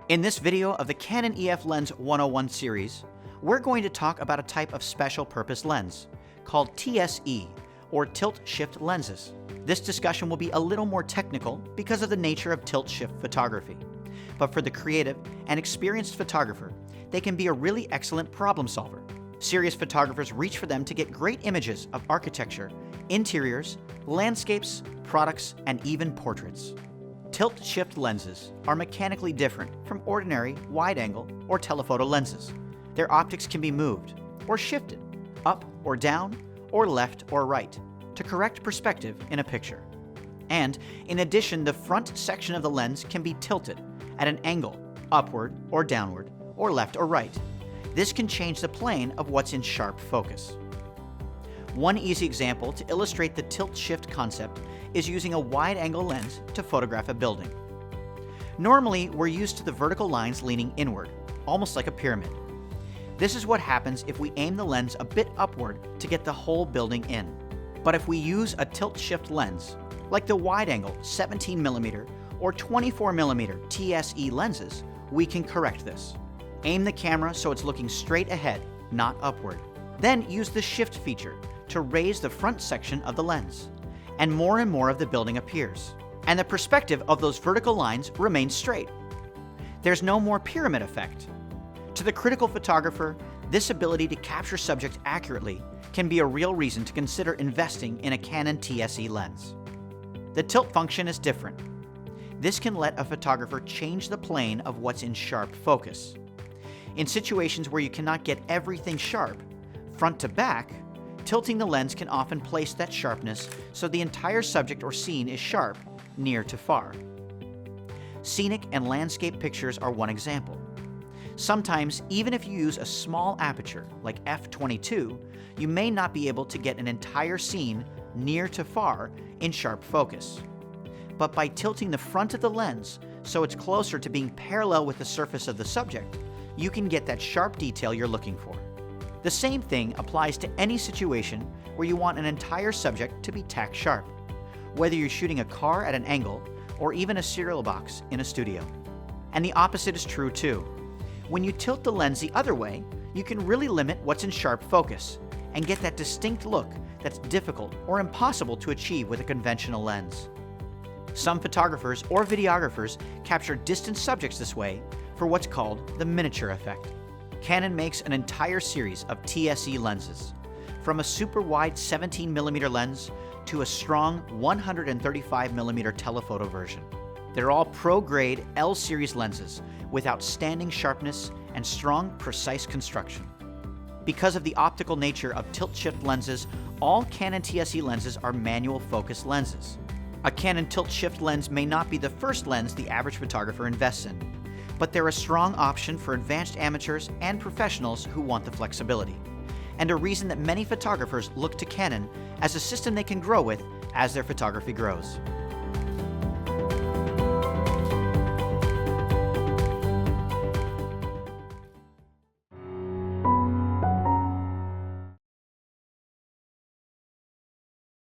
In this video of the Canon EF Lens 101 series, we're going to talk about a type of special purpose lens called TSE, or tilt-shift lenses. This discussion will be a little more technical because of the nature of tilt-shift photography. But for the creative and experienced photographer, they can be a really excellent problem solver. Serious photographers reach for them to get great images of architecture, interiors, landscapes, products, and even portraits. Tilt-shift lenses are mechanically different from ordinary wide-angle or telephoto lenses. Their optics can be moved or shifted, up or down, or left or right, to correct perspective in a picture. And in addition, the front section of the lens can be tilted at an angle, upward or downward, or left or right. This can change the plane of what's in sharp focus. One easy example to illustrate the tilt-shift concept is using a wide-angle lens to photograph a building. Normally, we're used to the vertical lines leaning inward, almost like a pyramid. This is what happens if we aim the lens a bit upward to get the whole building in. But if we use a tilt-shift lens, like the wide-angle 17mm or 24mm TSE lenses, we can correct this. Aim the camera so it's looking straight ahead, not upward. Then use the shift feature to raise the front section of the lens, and more of the building appears, and the perspective of those vertical lines remains straight. There's no more pyramid effect. To the critical photographer, this ability to capture subjects accurately can be a real reason to consider investing in a Canon TSE lens. The tilt function is different. This can let a photographer change the plane of what's in sharp focus. In situations where you cannot get everything sharp, front to back, tilting the lens can often place that sharpness so the entire subject or scene is sharp, near to far. Scenic and landscape pictures are one example. Sometimes, even if you use a small aperture, like f/22, you may not be able to get an entire scene near to far in sharp focus. But by tilting the front of the lens so it's closer to being parallel with the surface of the subject, you can get that sharp detail you're looking for. The same thing applies to any situation where you want an entire subject to be tack sharp, whether you're shooting a car at an angle or even a cereal box in a studio. And the opposite is true too. When you tilt the lens the other way, you can really limit what's in sharp focus and get that distinct look that's difficult or impossible to achieve with a conventional lens. Some photographers or videographers capture distant subjects this way for what's called the miniature effect. Canon makes an entire series of TSE lenses, from a super wide 17mm lens to a strong 135mm telephoto version. They're all pro-grade L-series lenses with outstanding sharpness and strong, precise construction. Because of the optical nature of tilt-shift lenses, all Canon TSE lenses are manual focus lenses. A Canon tilt-shift lens may not be the first lens the average photographer invests in, but they're a strong option for advanced amateurs and professionals who want the flexibility, and a reason that many photographers look to Canon as a system they can grow with as their photography grows.